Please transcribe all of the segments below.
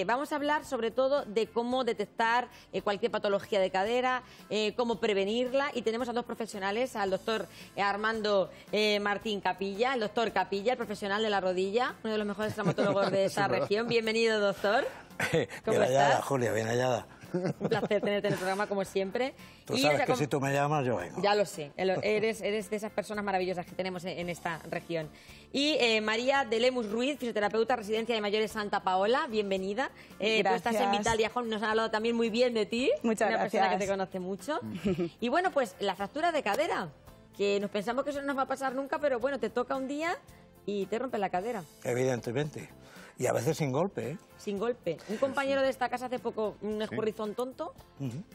Vamos a hablar sobre todo de cómo detectar cualquier patología de cadera, cómo prevenirla, y tenemos a dos profesionales, al doctor Armando Martín Capilla, el doctor Capilla, el profesional de la rodilla, uno de los mejores traumatólogos de esta región. Bienvenido, doctor. ¿Cómo bien hallada, Julia, bien hallada. Un placer tenerte en el programa, como siempre. Tú sabes que si tú me llamas, yo vengo. Ya lo sé, eres de esas personas maravillosas que tenemos en esta región. Y María de Lemus Ruiz, fisioterapeuta, residencia de mayores Santa Paola, bienvenida. Tú estás en Vital Diajón, nos han hablado también muy bien de ti. Muchas gracias. Una persona que te conoce mucho. Y bueno, pues la fractura de cadera, que nos pensamos que eso no nos va a pasar nunca, pero bueno, te toca un día y te rompe la cadera. Evidentemente. Y a veces sin golpe, ¿eh? Sin golpe. Un compañero de esta casa hace poco, un escurrizón tonto,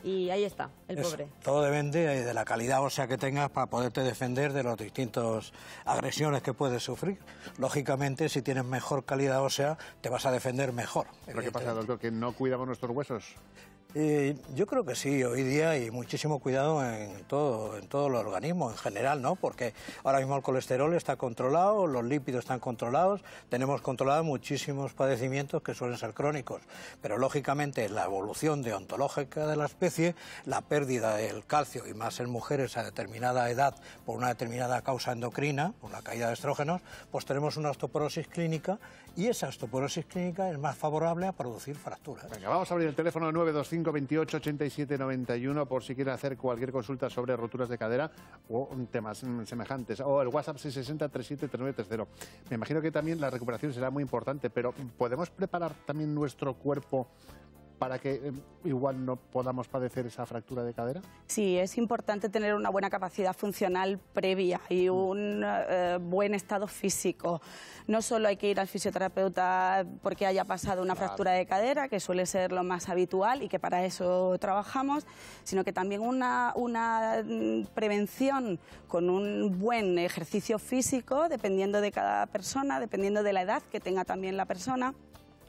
y ahí está, el pobre. Todo depende de la calidad ósea que tengas para poderte defender de las distintas agresiones que puedes sufrir. Lógicamente, si tienes mejor calidad ósea, te vas a defender mejor. ¿Pero qué pasa, doctor? ¿Que no cuidamos nuestros huesos? Yo creo que sí, hoy día hay muchísimo cuidado en todo el organismo en general, ¿no? Porque ahora mismo el colesterol está controlado, los lípidos están controlados, tenemos controlados muchísimos padecimientos que suelen ser crónicos, pero lógicamente la evolución deontológica de la especie, la pérdida del calcio, y más en mujeres a determinada edad por una determinada causa endocrina, por la caída de estrógenos, pues tenemos una osteoporosis clínica, y esa osteoporosis clínica es más favorable a producir fracturas. Venga, vamos a abrir el teléfono 925 28 87 91 por si quieren hacer cualquier consulta sobre roturas de cadera o temas semejantes, o el WhatsApp 660 37 3930. Me imagino que también la recuperación será muy importante, pero ¿podemos preparar también nuestro cuerpo para que igual no podamos padecer esa fractura de cadera? Sí, es importante tener una buena capacidad funcional previa y un buen estado físico. No solo hay que ir al fisioterapeuta porque haya pasado una fractura de cadera, que suele ser lo más habitual y que para eso trabajamos, sino que también una prevención con un buen ejercicio físico, dependiendo de cada persona, dependiendo de la edad que tenga también la persona.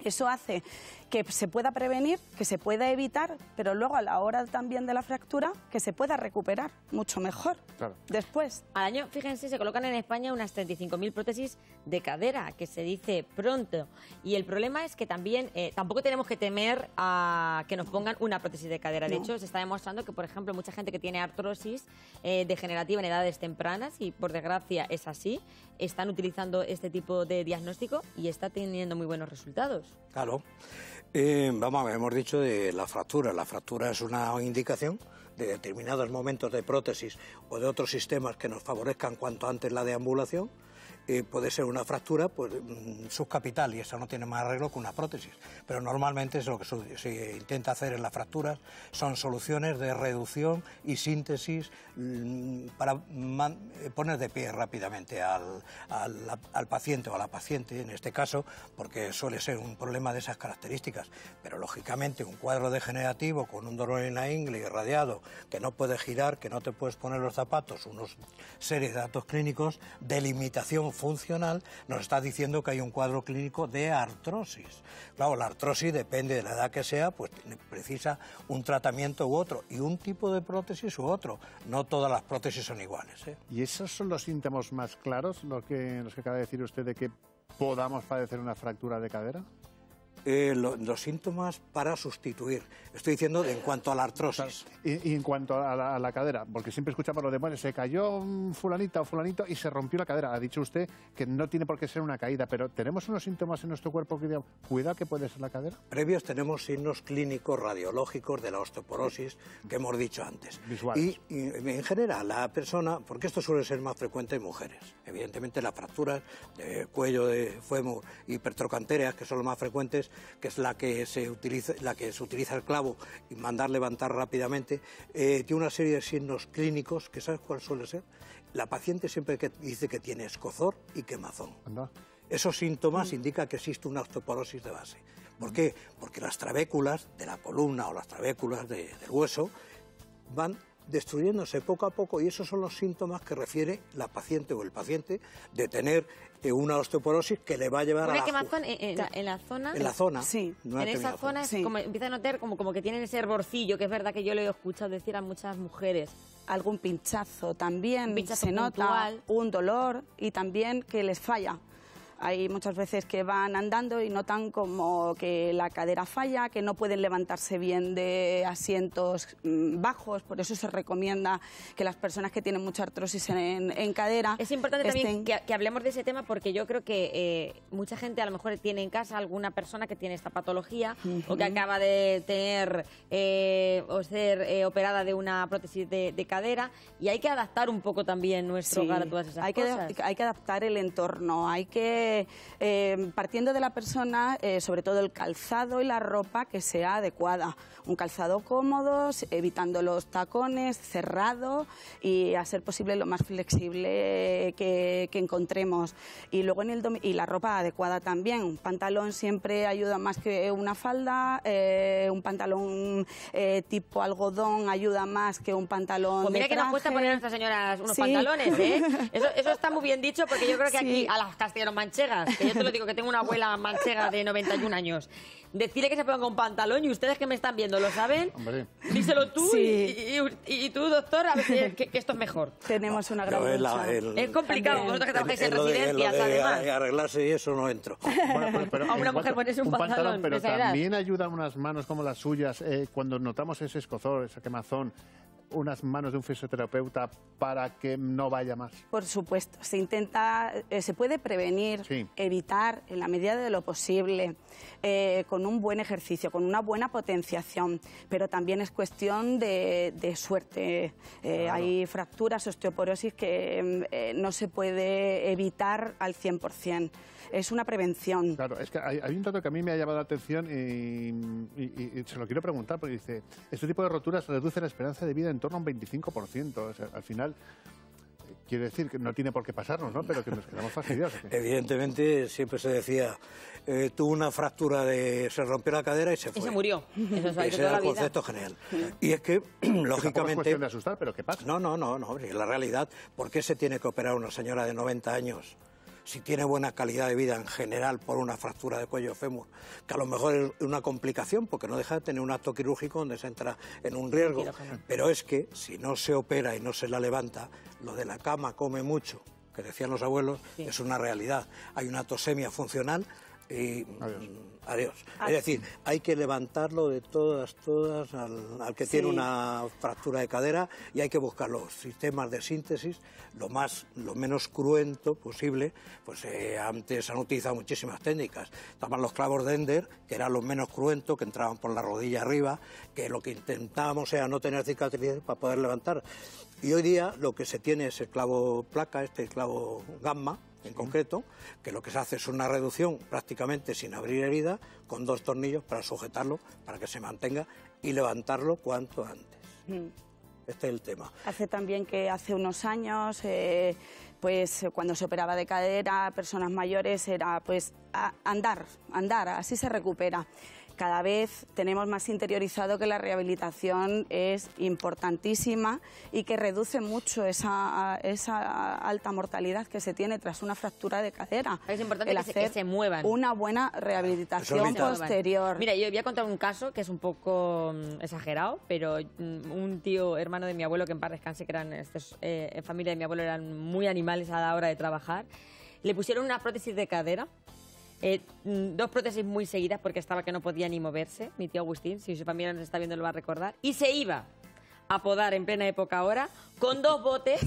Eso hace que se pueda prevenir, que se pueda evitar, pero luego a la hora también de la fractura, que se pueda recuperar mucho mejor después. Al año, fíjense, se colocan en España unas 35.000 prótesis de cadera, que se dice pronto. Y el problema es que también tampoco tenemos que temer a que nos pongan una prótesis de cadera. De hecho, se está demostrando que, por ejemplo, mucha gente que tiene artrosis degenerativa en edades tempranas, y por desgracia es así, están utilizando este tipo de diagnóstico y está teniendo muy buenos resultados. Claro. Vamos a ver, hemos dicho de la fractura. La fractura es una indicación de determinados momentos de prótesis o de otros sistemas que nos favorezcan cuanto antes la deambulación. Puede ser una fractura pues, subcapital, y eso no tiene más arreglo que una prótesis. Pero normalmente es lo que se intenta hacer en las fracturas, son soluciones de reducción y síntesis para poner de pie rápidamente al paciente o a la paciente, en este caso, porque suele ser un problema de esas características. Pero lógicamente un cuadro degenerativo con un dolor en la ingle irradiado, que no puedes girar, que no te puedes poner los zapatos, unos series de datos clínicos de limitación funcional, nos está diciendo que hay un cuadro clínico de artrosis. Claro, la artrosis depende de la edad que sea, pues precisa un tratamiento u otro, y un tipo de prótesis u otro. No todas las prótesis son iguales, ¿eh? ¿Y esos son los síntomas más claros, los que acaba de decir usted, de que podamos padecer una fractura de cadera? Los síntomas para sustituir. Estoy diciendo en cuanto a la artrosis. Y en cuanto a la cadera, porque siempre escuchamos lo de, bueno, se cayó fulanita o fulanito y se rompió la cadera. Ha dicho usted que no tiene por qué ser una caída, pero ¿tenemos unos síntomas en nuestro cuerpo que digan, cuidado que puede ser la cadera? Previos tenemos signos clínicos radiológicos de la osteoporosis que hemos dicho antes. Visuales. Y en general la persona, porque esto suele ser más frecuente en mujeres, evidentemente las fracturas de cuello, de fémur, hipertrocanteras, que son las más frecuentes, que es la que se utiliza el clavo y mandar levantar rápidamente, tiene una serie de signos clínicos que ¿sabes cuál suele ser? La paciente siempre dice que tiene escozor y quemazón. Anda. Esos síntomas indican que existe una osteoporosis de base. ¿Por qué? Porque las trabéculas de la columna o las trabéculas del hueso van destruyéndose poco a poco, y esos son los síntomas que refiere la paciente o el paciente de tener una osteoporosis que le va a llevar ¿Una quemazón en la zona? En la zona. Sí. En esa zona es como, empieza a notar como que tienen ese hervorcillo, que es verdad que yo lo he escuchado decir a muchas mujeres. Algún pinchazo también, Un pinchazo se nota, puntual. un dolor, y también que les falla. Hay muchas veces que van andando y notan como que la cadera falla, que no pueden levantarse bien de asientos bajos, por eso se recomienda que las personas que tienen mucha artrosis en cadera... Es importante también que hablemos de ese tema, porque yo creo que mucha gente a lo mejor tiene en casa alguna persona que tiene esta patología o que acaba de tener o ser operada de una prótesis de cadera, y hay que adaptar un poco también nuestro hogar a todas esas cosas. Hay que adaptar el entorno, hay que, partiendo de la persona, sobre todo el calzado y la ropa que sea adecuada. Un calzado cómodo, evitando los tacones, cerrado y a ser posible lo más flexible que encontremos. Y luego y la ropa adecuada también. Un pantalón siempre ayuda más que una falda, un pantalón tipo algodón ayuda más que un pantalón pues mira de que traje. nos cuesta poner a nuestras señoras unos pantalones, ¿eh? Eso está muy bien dicho, porque yo creo que aquí a las castellano-manchegas, que yo te lo digo, que tengo una abuela manchega de 91 años, decirle que se ponga un pantalón, y ustedes que me están viendo lo saben, Hombre. díselo tú y tú, doctor, a ver que esto es mejor. Tenemos una gran lucha. Es complicado, vosotros que trabajáis en residencias, además. Arreglarse y eso no entro. Bueno, pero a una mujer ponerse un pantalón pero de esa edad. también ayudan unas manos como las suyas, cuando notamos ese escozor, esa quemazón, unas manos de un fisioterapeuta para que no vaya más. Por supuesto, se puede prevenir, evitar en la medida de lo posible, con un buen ejercicio, con una buena potenciación, pero también es cuestión de suerte. Claro. Hay fracturas, osteoporosis que no se puede evitar al 100%. Es una prevención. Claro, es que hay un dato que a mí me ha llamado la atención y se lo quiero preguntar, porque dice, este tipo de roturas reduce la esperanza de vida en torno a un 25%. O sea, al final, quiere decir que no tiene por qué pasarnos, ¿no? Pero que nos quedamos fastidiosos. Evidentemente, siempre se decía, tuvo una fractura se rompió la cadera y se fue. Y se murió. Ese era el concepto general. Y es que, lógicamente... Tampoco es cuestión de asustar, pero ¿qué pasa? No, es la realidad. ¿Por qué se tiene que operar una señora de 90 años? Si tiene buena calidad de vida en general por una fractura de cuello fémur, que a lo mejor es una complicación porque no deja de tener un acto quirúrgico donde se entra en un riesgo, pero es que si no se opera y no se la levanta, lo de la cama come mucho, que decían los abuelos, es una realidad. Hay una tosemia funcional y adiós. Es decir, hay que levantarlo de todas al que tiene una fractura de cadera, y hay que buscar los sistemas de síntesis lo menos cruento posible. Pues antes se han utilizado muchísimas técnicas. Estaban los clavos de Ender, que eran los menos cruentos, que entraban por la rodilla arriba, que lo que intentábamos era no tener cicatrices para poder levantar. Y hoy día lo que se tiene es el clavo placa, el clavo gamma, en concreto, que lo que se hace es una reducción prácticamente sin abrir herida, con 2 tornillos para sujetarlo, para que se mantenga y levantarlo cuanto antes. Este es el tema. Hace unos años, pues cuando se operaba de cadera, personas mayores, era pues andar, así se recupera. Cada vez tenemos más interiorizado que la rehabilitación es importantísima y que reduce mucho esa alta mortalidad que se tiene tras una fractura de cadera. Es importante que se muevan. Una buena rehabilitación posterior. Mira, yo voy a contar un caso que es un poco exagerado, pero un tío, hermano de mi abuelo, que en paz descanse, que eran en familia de mi abuelo, eran muy animales a la hora de trabajar, le pusieron una prótesis de cadera. 2 prótesis muy seguidas porque estaba que no podía ni moverse, mi tío Agustín, si su familia nos está viendo lo va a recordar, y se iba a podar en plena época ahora con 2 botes,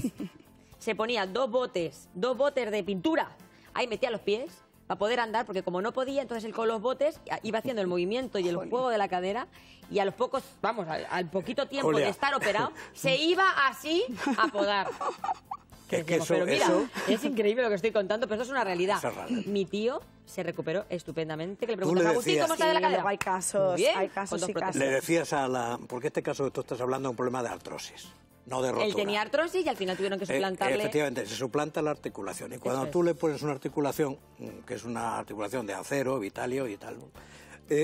se ponía 2 botes de pintura, ahí metía los pies para poder andar, porque como no podía, entonces él con los botes iba haciendo el movimiento y el juego de la cadera, y a los pocos, al poquito tiempo de estar operado, se iba así a podar. Pero mira, es increíble lo que estoy contando, pero esto es una realidad. Mi tío se recuperó estupendamente, que le preguntaba, Agustín, ¿cómo está de la cadera? Hay casos, hay casos. Le decías porque este caso que tú estás hablando es un problema de artrosis, no de rotura. Él tenía artrosis y al final tuvieron que suplantarle. Efectivamente, se suplanta la articulación, y cuando tú le pones una articulación, que es una articulación de acero, vitalio y tal,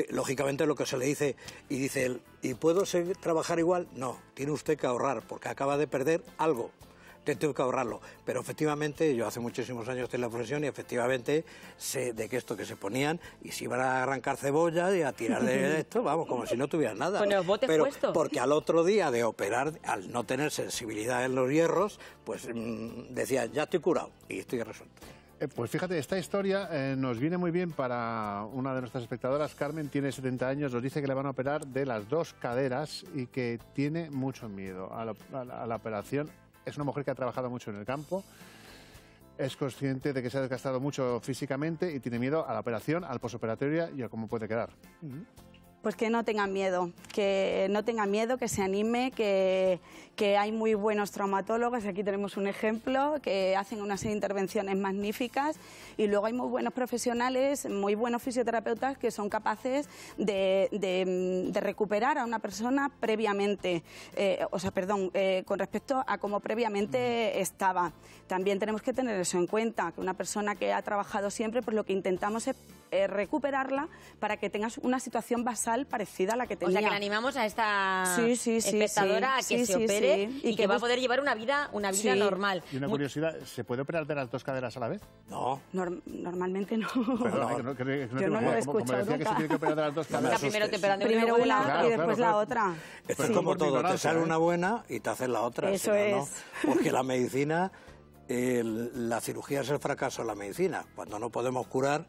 lógicamente lo que se le dice, y dice él, ¿y puedo trabajar igual? No, tiene usted que ahorrar, porque acaba de perder algo. Tengo que ahorrarlo, pero efectivamente yo hace muchísimos años estoy en la profesión y efectivamente sé de que esto que se ponían y si iban a arrancar cebolla y a tirar de esto, vamos, como si no tuvieran nada. Con los botes puestos. Porque al otro día de operar, al no tener sensibilidad en los hierros, pues decían, ya estoy curado y estoy resuelto. Pues fíjate, esta historia nos viene muy bien para una de nuestras espectadoras. Carmen tiene 70 años, nos dice que le van a operar de las 2 caderas y que tiene mucho miedo a la operación. Es una mujer que ha trabajado mucho en el campo, es consciente de que se ha desgastado mucho físicamente y tiene miedo a la operación, al posoperatorio y a cómo puede quedar. Pues que no tengan miedo, que se anime, que hay muy buenos traumatólogos, aquí tenemos un ejemplo, que hacen unas intervenciones magníficas y luego hay muy buenos profesionales, muy buenos fisioterapeutas que son capaces de recuperar a una persona previamente, con respecto a cómo previamente estaba. También tenemos que tener eso en cuenta, que una persona que ha trabajado siempre, pues lo que intentamos es recuperarla para que tengas una situación basal parecida a la que tenía. O sea, que le animamos a esta espectadora a que se opere y que va a poder llevar una vida normal. Y una curiosidad, ¿se puede operar de las 2 caderas a la vez? No. Normalmente no. Perdón, yo no lo he escuchado como decía nunca. que se tiene que operar de las 2 caderas. Primero te operan de primero una Claro, y después la otra. Esto es como todo, te sale una buena y te hacen la otra. Eso es. Porque la medicina, la cirugía es el fracaso de la medicina. Cuando no podemos curar,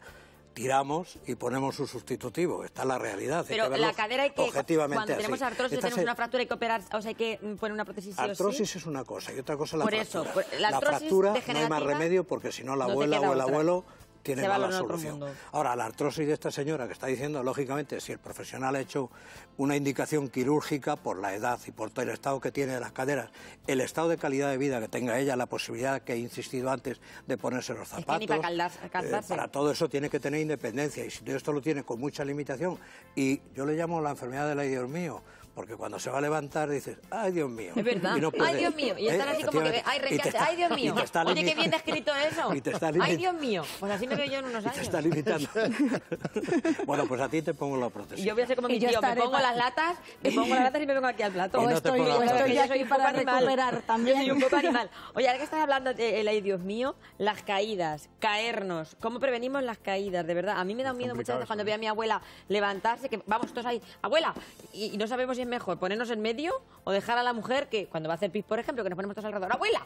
tiramos y ponemos un sustitutivo. Esta es la realidad. Pero la cadera hay que, objetivamente cuando tenemos así. artrosis, tenemos una fractura, hay que operar, o sea, hay que poner una prótesis sí o sí. Artrosis es una cosa y otra cosa es la fractura. Por eso, la fractura no hay degenerativa, más remedio porque si no la no te abuela queda o el otra. abuelo tiene Se va mala al otro solución. mundo. Ahora, la artrosis de esta señora que está diciendo, lógicamente, si el profesional ha hecho una indicación quirúrgica por la edad y por todo el estado que tiene de las caderas, el estado de calidad de vida que tenga ella, la posibilidad que he insistido antes de ponerse los zapatos, ni para calzarse. para todo eso tiene que tener independencia y si todo esto lo tiene con mucha limitación y yo le llamo la enfermedad del ay Dios mío, porque cuando se va a levantar dices, ay Dios mío. Es verdad, y no puede. ay Dios mío. Y están así como que, ay Dios mío. Oye, qué bien escrito eso. Ay Dios mío. Pues así me veo yo en unos años. Te está limitando. Bueno, pues a ti te pongo la prótesis. Yo voy a ser como mi tío, me pongo las latas y me vengo aquí al plato. Y no estoy aquí para recuperar también. Yo soy un poco animal. Oye, ahora que estás hablando de ay Dios mío, las caídas, caernos, ¿cómo prevenimos las caídas? De verdad, a mí me da miedo muchas veces cuando veo a mi abuela levantarse, que vamos todos ahí, abuela, y no sabemos si es mejor ponernos en medio o dejar a la mujer que cuando va a hacer pis, por ejemplo, que nos ponemos todos alrededor, abuela.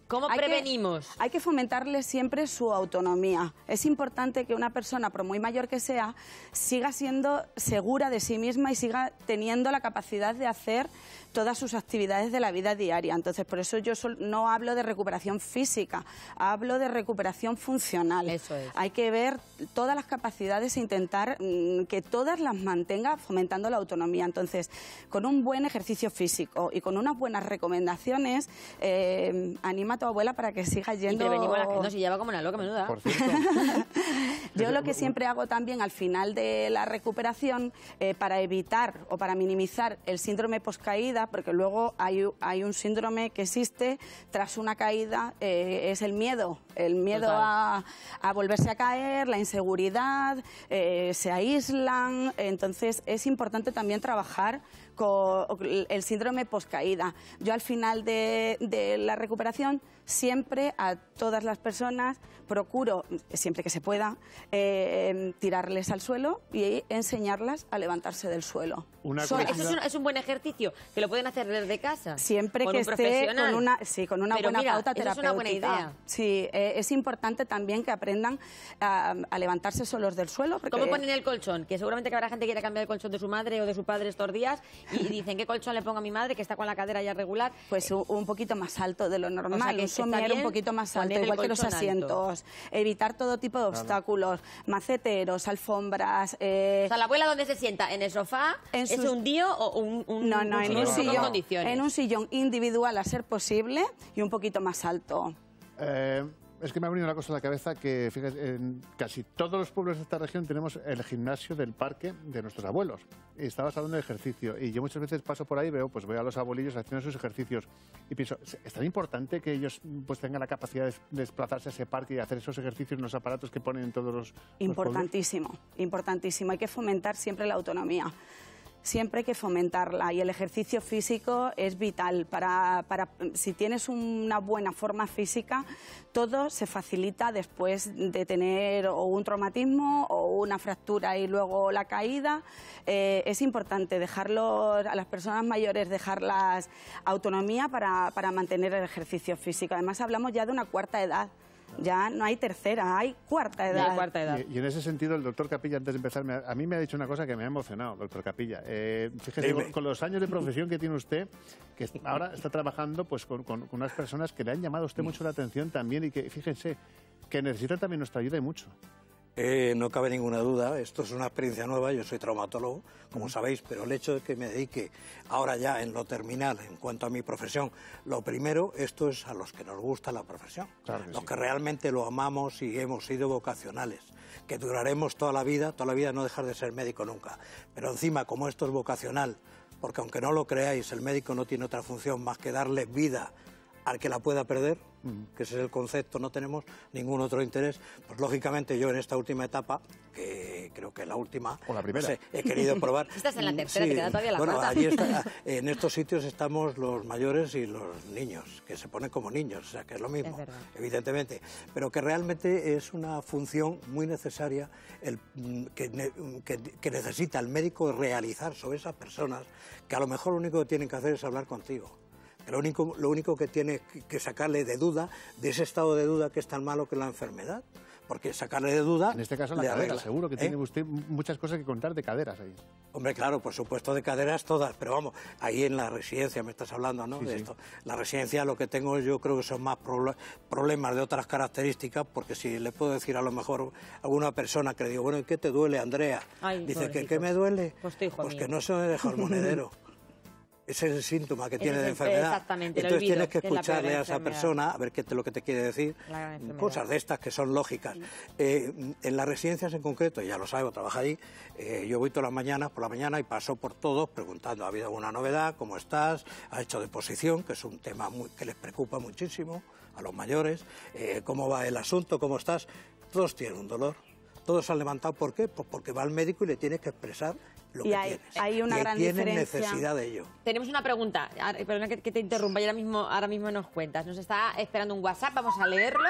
¿Cómo prevenimos? Hay que fomentarle siempre su autonomía. Es importante que una persona, por muy mayor que sea, siga siendo segura de sí misma y siga teniendo la capacidad de hacer todas sus actividades de la vida diaria. Entonces, por eso yo no hablo de recuperación física, hablo de recuperación funcional. Eso es. Hay que ver todas las capacidades e intentar que todas las mantenga fomentando la autonomía. Entonces, con un buen ejercicio físico y con unas buenas recomendaciones, anima a tu abuela para que siga yendo... Y prevenimos las que no se lleva como una loca menuda. Por cierto. Yo lo que siempre hago también al final de la recuperación, para evitar o para minimizar el síndrome poscaída, porque luego hay un síndrome que existe tras una caída, es el miedo a volverse a caer, la inseguridad, se aíslan. Entonces es importante también trabajar con el síndrome poscaída. Yo al final de la recuperación siempre a todas las personas procuro, siempre que se pueda, tirarles al suelo y enseñarlas a levantarse del suelo. Eso es un buen ejercicio, que lo pueden hacer desde casa. Siempre con que un esté profesional. con una buena pauta terapéutica. Eso es una buena idea. Sí, es importante también que aprendan a levantarse solos del suelo. Porque... ¿Cómo ponen el colchón? Que seguramente que habrá gente que quiera cambiar el colchón de su madre o de su padre estos días y dicen, ¿qué colchón le pongo a mi madre que está con la cadera ya regular? Pues un poquito más alto de lo normal, o sea, que un somier un poquito más alto, igual que los asientos. Evitar todo tipo de obstáculos, maceteros, alfombras... O sea, ¿la abuela dónde se sienta? ¿En el sofá? ¿Es un dío o No, en un sillón, con condiciones? En un sillón individual a ser posible y un poquito más alto. Es que me ha venido una cosa a la cabeza que, fíjate, en casi todos los pueblos de esta región tenemos el gimnasio del parque de nuestros abuelos. Y estabas hablando de ejercicio. Y yo muchas veces paso por ahí y veo a los abuelillos haciendo sus ejercicios. Y pienso, ¿es tan importante que ellos pues tengan la capacidad de desplazarse a ese parque y hacer esos ejercicios en los aparatos que ponen en todos los Importantísimo, importantísimo. Hay que fomentar siempre la autonomía. Siempre hay que fomentarla y el ejercicio físico es vital para si tienes una buena forma física, todo se facilita después de tener o un traumatismo o una fractura y luego la caída. Es importante dejarlo a las personas mayores, dejarlas autonomía para mantener el ejercicio físico. Además hablamos ya de una cuarta edad. Ya no hay tercera, hay cuarta edad. Ya hay cuarta edad. Y en ese sentido, el doctor Capilla, antes de empezar, a mí me ha dicho una cosa que me ha emocionado, doctor Capilla. Fíjese, con los años de profesión que tiene usted, que ahora está trabajando pues con unas personas que le han llamado a usted mucho la atención también y que, fíjense, que necesitan también nuestra ayuda y mucho. No cabe ninguna duda, esto es una experiencia nueva, yo soy traumatólogo, como sabéis, pero el hecho de que me dedique ahora ya en lo terminal, en cuanto a mi profesión, lo primero, esto es a los que nos gusta la profesión, claro que los sí. que realmente lo amamos y hemos sido vocacionales, que duraremos toda la vida no dejar de ser médico nunca, pero encima, como esto es vocacional, porque aunque no lo creáis, el médico no tiene otra función más que darle vida al que la pueda perder, que ese es el concepto, no tenemos ningún otro interés, pues lógicamente yo en esta última etapa, que creo que es la última, o la primera, no sé, he querido probar. Estás en la tercera, te queda todavía la bueno, cuarta. allí está, en estos sitios estamos los mayores y los niños, que se ponen como niños, o sea que es lo mismo, evidentemente, pero que realmente es una función muy necesaria que necesita el médico realizar sobre esas personas, que a lo mejor lo único que tienen que hacer es hablar contigo. Lo único que tiene que sacarle de duda, de ese estado de duda que es tan malo que es la enfermedad, porque sacarle de duda... En este caso la cadera, seguro que tiene usted muchas cosas que contar de caderas ahí. Hombre, claro, por supuesto de caderas todas, pero vamos, ahí en la residencia me estás hablando, ¿no? Sí, de sí. esto. La residencia lo que tengo yo creo que son más problemas de otras características, porque si le puedo decir a lo mejor a alguna persona que le digo, bueno, ¿y qué te duele, Andrea? Ay, dice, pobrecito. ¿qué me duele? Pues tu hijo mío. que no se me deja el monedero. Ese es el síntoma que tiene de enfermedad. Exactamente, el Entonces olvido, tienes que es la escucharle peor a esa enfermedad. persona a ver qué lo que te quiere decir, cosas de estas que son lógicas. En las residencias en concreto, ya lo sabe, trabaja ahí, yo voy todas las mañanas, por la mañana, y paso por todos preguntando, ¿ha habido alguna novedad? ¿Cómo estás? ¿Has hecho deposición? Que es un tema que les preocupa muchísimo a los mayores. ¿Cómo va el asunto? ¿Cómo estás? Todos tienen un dolor. Todos se han levantado, ¿por qué? Pues porque va al médico y le tienes que expresar lo que tienes. Hay una gran tienen diferencia. necesidad de ello. Tenemos una pregunta, perdona que te interrumpa, y ahora mismo nos cuentas. Nos está esperando un WhatsApp, vamos a leerlo.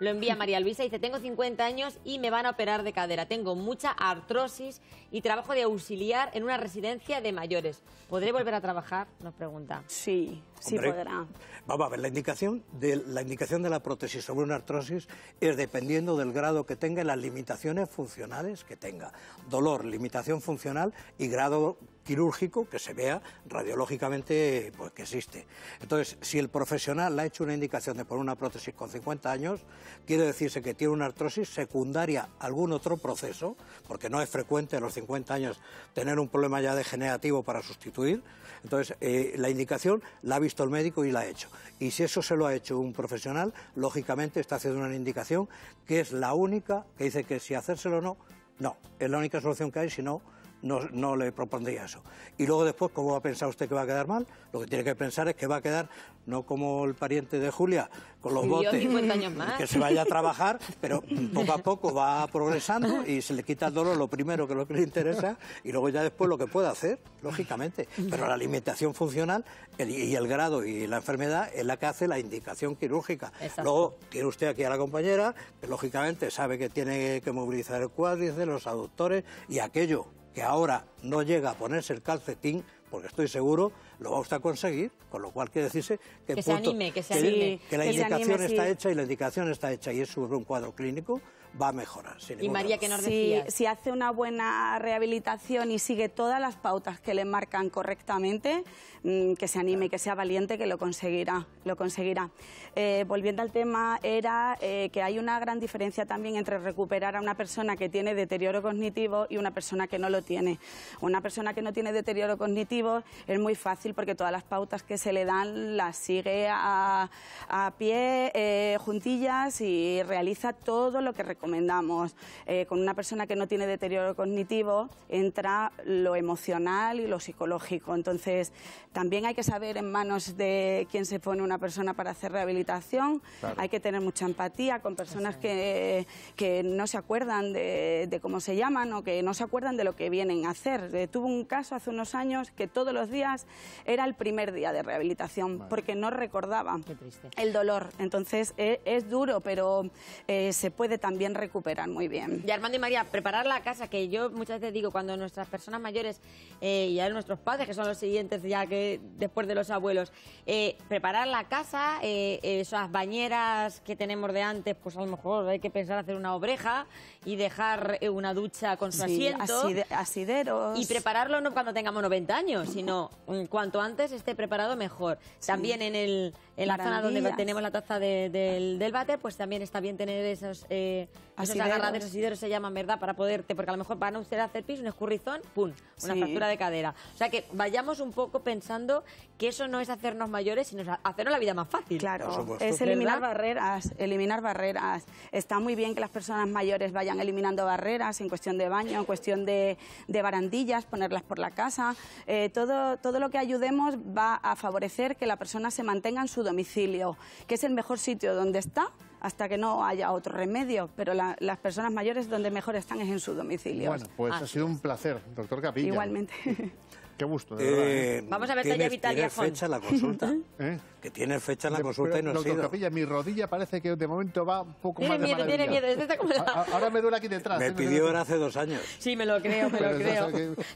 Lo envía María Luisa, dice, tengo 50 años y me van a operar de cadera. Tengo mucha artrosis y trabajo de auxiliar en una residencia de mayores. ¿Podré volver a trabajar? Nos pregunta. Sí, sí Hombre, podrá. Vamos a ver, la indicación de la prótesis sobre una artrosis es dependiendo del grado que tenga y las limitaciones funcionales que tenga. Dolor, limitación funcional y grado quirúrgico que se vea radiológicamente pues, que existe. Entonces, si el profesional le ha hecho una indicación de poner una prótesis con 50 años, quiere decirse que tiene una artrosis secundaria a algún otro proceso, porque no es frecuente a los 50 años tener un problema ya degenerativo para sustituir. Entonces, la indicación la ha visto el médico y la ha hecho. Y si eso se lo ha hecho un profesional, lógicamente está haciendo una indicación que es la única, que dice que si hacérselo o no, no, es la única solución que hay, si no, no le propondría eso. Y luego después, ¿cómo va a pensar usted que va a quedar mal? Lo que tiene que pensar es que va a quedar, no como el pariente de Julia, con los botes, 50 años más. que se vaya a trabajar, pero poco a poco va progresando y se le quita el dolor lo primero, que es lo que le interesa, y luego ya después lo que puede hacer, lógicamente. Pero la limitación funcional y el grado y la enfermedad es la que hace la indicación quirúrgica. Exacto. Luego tiene usted aquí a la compañera, que lógicamente sabe que tiene que movilizar el cuádriceps, los aductores y aquello que ahora no llega a ponerse el calcetín, porque estoy seguro, lo va usted a conseguir, con lo cual quiere decirse que, se anime, que se anime. que la Que se indicación anime, está sí. hecha y la indicación está hecha y es sobre un cuadro clínico, va a mejorar. Sin Y ninguna María, duda. ¿qué nos Si, decías? si hace una buena rehabilitación y sigue todas las pautas que le marcan correctamente, que se anime, que sea valiente, que lo conseguirá. Volviendo al tema, era que hay una gran diferencia también entre recuperar a una persona que tiene deterioro cognitivo y una persona que no lo tiene. Una persona que no tiene deterioro cognitivo es muy fácil porque todas las pautas que se le dan las sigue a pie, juntillas, y realiza todo lo que recomendamos. Con una persona que no tiene deterioro cognitivo entra lo emocional y lo psicológico. Entonces, también hay que saber en manos de quién se pone una persona para hacer rehabilitación. Claro. Hay que tener mucha empatía con personas que no se acuerdan de cómo se llaman o que no se acuerdan de lo que vienen a hacer. Tuve un caso hace unos años que todos los días era el primer día de rehabilitación, porque no recordaba Qué triste. el dolor. Entonces, es duro, pero se puede también pueden recuperar muy bien. Y Armando y María, preparar la casa, que yo muchas veces digo, cuando nuestras personas mayores y a nuestros padres, que son los siguientes ya que después de los abuelos, preparar la casa, esas bañeras que tenemos de antes, pues a lo mejor hay que pensar hacer una obreja y dejar una ducha con su asiento. Asideros. Y prepararlo no cuando tengamos 90 años, sino cuanto antes esté preparado mejor. Sí. También en la zona donde tenemos la taza del váter, pues también está bien tener esos agarraderos, asideros se llaman, ¿verdad? Para poderte, porque a lo mejor van a usted a hacer pis, un escurrizón, ¡pum!, una fractura de cadera. O sea que vayamos un poco pensando que eso no es hacernos mayores, sino hacernos la vida más fácil. Claro, es eliminar barreras, Está muy bien que las personas mayores vayan eliminando barreras en cuestión de baño, en cuestión de barandillas, ponerlas por la casa. Todo lo que ayudemos va a favorecer que la persona se mantenga en su domicilio, que es el mejor sitio donde está, hasta que no haya otro remedio, pero las personas mayores donde mejor están es en su domicilio. Bueno, pues ha sido un placer, doctor Capilla. Igualmente. Qué gusto, de verdad. Vamos a ver si ¿Tienes fecha la consulta? Que tiene fecha en la consulta y no ha sido. Doctor Capilla, mi rodilla parece que de momento va un poco más de maravilla. Tiene miedo. Ahora me duele aquí detrás. Me pidió ahora hace 2 años. Sí, me lo creo.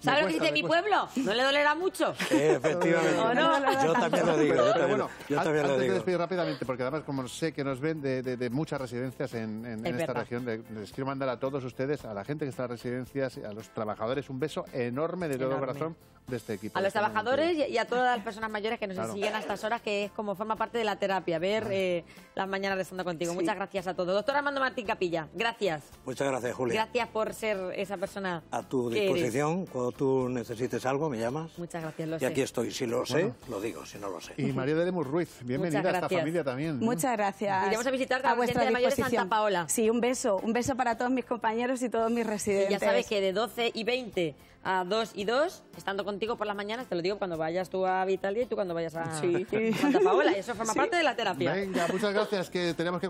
¿Sabes lo que dice mi pueblo? ¿No le dolerá mucho? Efectivamente. ¿O no? Yo también lo digo. Antes de despedir rápidamente, porque además como sé que nos ven de muchas residencias en esta región, les quiero mandar a todos ustedes, a la gente que está en las residencias, a los trabajadores, un beso enorme de todo corazón de este equipo. A los trabajadores y a todas las personas mayores que nos siguen a estas horas, que es como forma parte de la terapia, ver las mañanas rezando contigo. Muchas gracias a todos. Doctor Armando Martín Capilla, gracias. Muchas gracias, Julia. Gracias por ser esa persona a tu disposición. Cuando tú necesites algo, me llamas. Muchas gracias, Y aquí estoy. Si lo sé, lo digo. Si no lo sé. Y María de Lemus Ruiz, bienvenida a esta familia también. Muchas gracias. Iremos a visitar a vuestra de mayores Santa Paola. Sí, un beso para todos mis compañeros y todos mis residentes. Y ya sabes que de 12:20 a 2:02, estando contigo por las mañanas, te lo digo cuando vayas tú a Vitalia y tú cuando vayas a Santa Paola. Y eso forma parte de la terapia. Venga, muchas gracias, que tenemos que